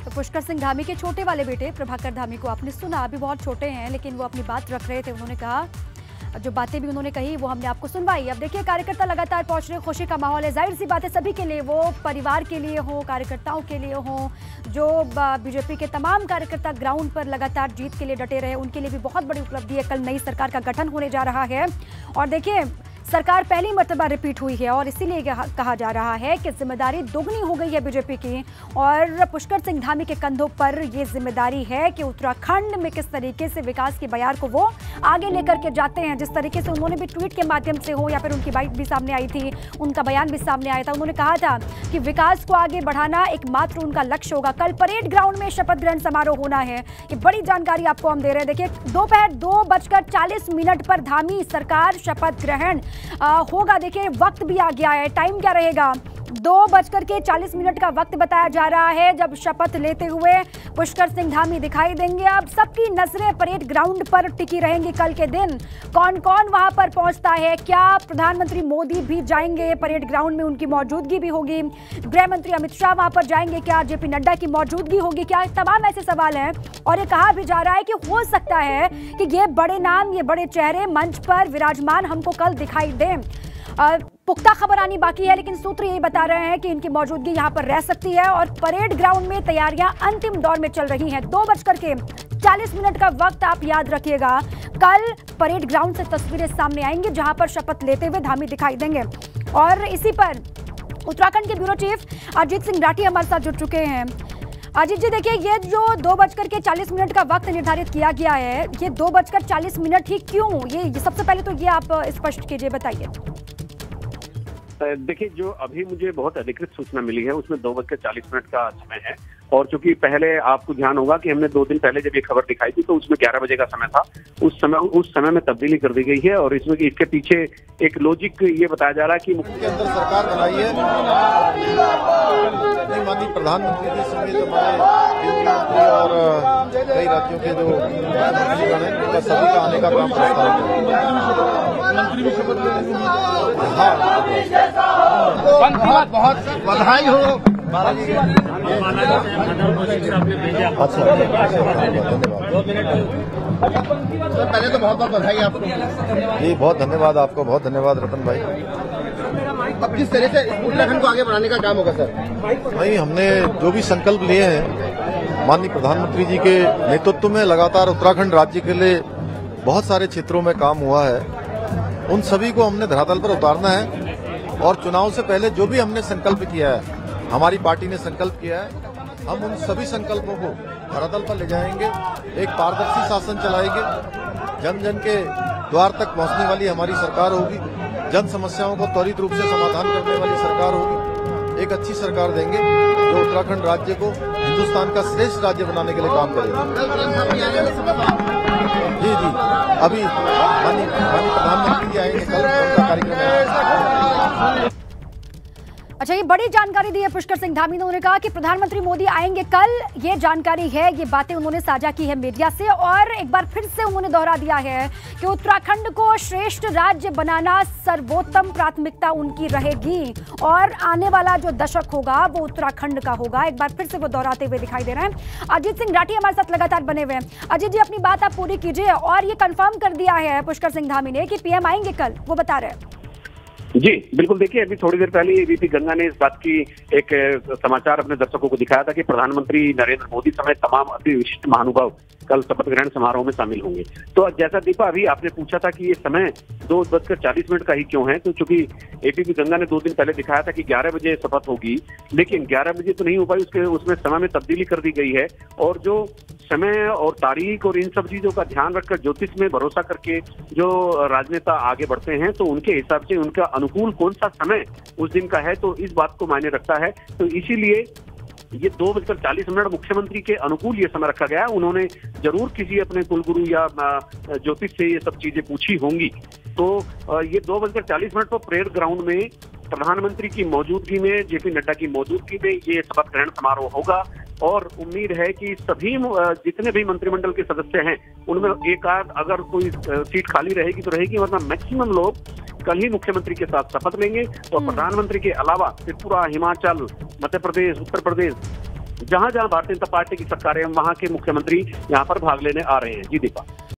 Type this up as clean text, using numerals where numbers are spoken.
तो पुष्कर सिंह धामी के छोटे वाले बेटे प्रभाकर धामी को आपने सुना, अभी बहुत छोटे हैं लेकिन वो अपनी बात रख रहे थे। उन्होंने कहा, जो बातें भी उन्होंने कही वो हमने आपको सुनवाई। अब देखिए कार्यकर्ता लगातार पहुंच रहे, खुशी का माहौल है, जाहिर सी बात है सभी के लिए, वो परिवार के लिए हो, कार्यकर्ताओं के लिए हो, जो बीजेपी के तमाम कार्यकर्ता ग्राउंड पर लगातार जीत के लिए डटे रहे, उनके लिए भी बहुत बड़ी उपलब्धि है। कल नई सरकार का गठन होने जा रहा है और देखिए सरकार पहली मर्तबा रिपीट हुई है और इसीलिए कहा जा रहा है कि जिम्मेदारी दोगुनी हो गई है बीजेपी की और पुष्कर सिंह धामी के कंधों पर ये जिम्मेदारी है कि उत्तराखंड में किस तरीके से विकास की बयार को वो आगे लेकर के जाते हैं। जिस तरीके से उन्होंने भी ट्वीट के माध्यम से हो या फिर उनकी बाइट भी सामने आई थी, उनका बयान भी सामने आया था, उन्होंने कहा था कि विकास को आगे बढ़ाना एकमात्र उनका लक्ष्य होगा। कल परेड ग्राउंड में शपथ ग्रहण समारोह होना है, ये बड़ी जानकारी आपको हम दे रहे हैं। देखिए दोपहर 2:40 पर धामी सरकार शपथ ग्रहण होगा। देखिए वक्त भी आ गया है, टाइम क्या रहेगा, 2:40 का वक्त बताया जा रहा है जब शपथ लेते हुए पुष्कर सिंह धामी दिखाई देंगे। अब सबकी नजरें परेड ग्राउंड पर टिकी रहेंगी कल के दिन। कौन कौन वहां पर पहुंचता है, क्या प्रधानमंत्री मोदी भी जाएंगे परेड ग्राउंड में, उनकी मौजूदगी भी होगी, गृह मंत्री अमित शाह वहां पर जाएंगे, क्या जेपी नड्डा की मौजूदगी होगी, क्या, तमाम ऐसे सवाल हैं। और ये कहा भी जा रहा है कि हो सकता है कि ये बड़े नाम, ये बड़े चेहरे मंच पर विराजमान हमको कल दिखाई दें। पुख्ता खबर आनी बाकी है लेकिन सूत्र यही बता रहे हैं कि इनकी मौजूदगी यहां पर रह सकती है और परेड ग्राउंड में तैयारियां अंतिम दौर में चल रही हैं। 2:40 का वक्त आप याद रखिएगा। कल परेड ग्राउंड से तस्वीरें सामने आएंगी जहां पर शपथ लेते हुए धामी दिखाई देंगे। और इसी पर उत्तराखंड के ब्यूरो चीफ अजीत सिंह राठी हमारे साथ जुड़ चुके हैं। अजीत जी देखिए, ये जो 2:40 का वक्त निर्धारित किया गया है, ये 2:40 ही क्यों, ये सबसे पहले तो ये आप स्पष्ट कीजिए, बताइए। देखिए, जो अभी मुझे बहुत अधिकृत सूचना मिली है उसमें 2:40 का समय है और चूंकि पहले आपको ध्यान होगा कि हमने 2 दिन पहले जब ये खबर दिखाई थी तो उसमें 11 बजे का समय था। उस समय में तब्दीली कर दी गई है और इसमें इसके पीछे एक लॉजिक ये बताया जा रहा है कि के अंदर सरकार बनाई है, माननीय प्रधानमंत्री जी समेत हमारे केंद्रीय मंत्री और कई राज्यों के जो मुख्यमंत्रीगण हैं उनका सभी का आने का काम प्रस्ताव है। बहुत बधाई हो। अच्छा, पहले तो बहुत बहुत बधाई आपको जी, बहुत धन्यवाद आपको, बहुत धन्यवाद रतन भाई। अब किस तरह से उत्तराखंड को आगे बढ़ाने का काम होगा सर? भाई हमने जो भी संकल्प लिए हैं माननीय प्रधानमंत्री जी के नेतृत्व में, लगातार उत्तराखंड राज्य के लिए बहुत सारे क्षेत्रों में काम हुआ है, उन सभी को हमने धरातल पर उतारना है। और चुनाव से पहले जो भी हमने संकल्प किया है, हमारी पार्टी ने संकल्प किया है, हम उन सभी संकल्पों को धरातल पर ले जाएंगे, एक पारदर्शी शासन चलाएंगे, जन जन के द्वार तक पहुंचने वाली हमारी सरकार होगी, जन समस्याओं को त्वरित रूप से समाधान करने वाली सरकार होगी, एक अच्छी सरकार देंगे जो उत्तराखंड राज्य को हिंदुस्तान का श्रेष्ठ राज्य बनाने के लिए काम करेगी। जी जी, अभी माननीय प्रधानमंत्री जी आएंगे, कल उनका कार्यक्रम है। अच्छा, ये बड़ी जानकारी दी है पुष्कर सिंह धामी ने। उन्होंने कहा कि प्रधानमंत्री मोदी आएंगे कल, ये जानकारी है, ये बातें उन्होंने साझा की है मीडिया से और एक बार फिर से उन्होंने दोहरा दिया है कि उत्तराखंड को श्रेष्ठ राज्य बनाना सर्वोत्तम प्राथमिकता उनकी रहेगी और आने वाला जो दशक होगा वो उत्तराखंड का होगा। एक बार फिर से वो दोहराते हुए दिखाई दे रहे हैं। अजीत सिंह राठी हमारे साथ लगातार बने हुए हैं। अजीत जी, अपनी बात आप पूरी कीजिए। और ये कंफर्म कर दिया है पुष्कर सिंह धामी ने कि पीएम आएंगे कल, वो बता रहे हैं। जी बिल्कुल, देखिए अभी थोड़ी देर पहले वीपी गंगा ने इस बात की एक समाचार अपने दर्शकों को दिखाया था कि प्रधानमंत्री नरेंद्र मोदी समेत तमाम अति विशिष्ट महानुभाव कल शपथ ग्रहण समारोह में शामिल होंगे। तो जैसा दीपा अभी आपने पूछा था कि ये समय 2:40 का ही क्यों है, तो चूंकि एबीपी गंगा ने 2 दिन पहले दिखाया था कि 11 बजे शपथ होगी, लेकिन 11 बजे तो नहीं हो पाई, उसमें समय में तब्दीली कर दी गई है। और जो समय और तारीख और इन सब चीजों का ध्यान रखकर ज्योतिष में भरोसा करके जो राजनेता आगे बढ़ते हैं तो उनके हिसाब से उनका अनुकूल कौन सा समय उस दिन का है, तो इस बात को मायने रखता है। तो इसीलिए ये 2:40 मुख्यमंत्री के अनुकूल ये समय रखा गया है। उन्होंने जरूर किसी अपने कुलगुरु या ज्योतिष से ये सब चीजें पूछी होंगी। तो ये 2:40 पर परेड ग्राउंड में प्रधानमंत्री की मौजूदगी में, जेपी नड्डा की मौजूदगी में ये शपथ ग्रहण समारोह होगा और उम्मीद है कि सभी जितने भी मंत्रिमंडल के सदस्य हैं उनमें एक आध अगर कोई सीट खाली रहेगी तो रहेगी, वरना मैक्सिमम लोग कल ही मुख्यमंत्री के साथ शपथ लेंगे। और प्रधानमंत्री के अलावा त्रिपुरा, हिमाचल, मध्य प्रदेश, उत्तर प्रदेश, जहां जहां भारतीय जनता पार्टी की सरकार है वहां के मुख्यमंत्री यहाँ पर भाग लेने आ रहे हैं। जी दीपा।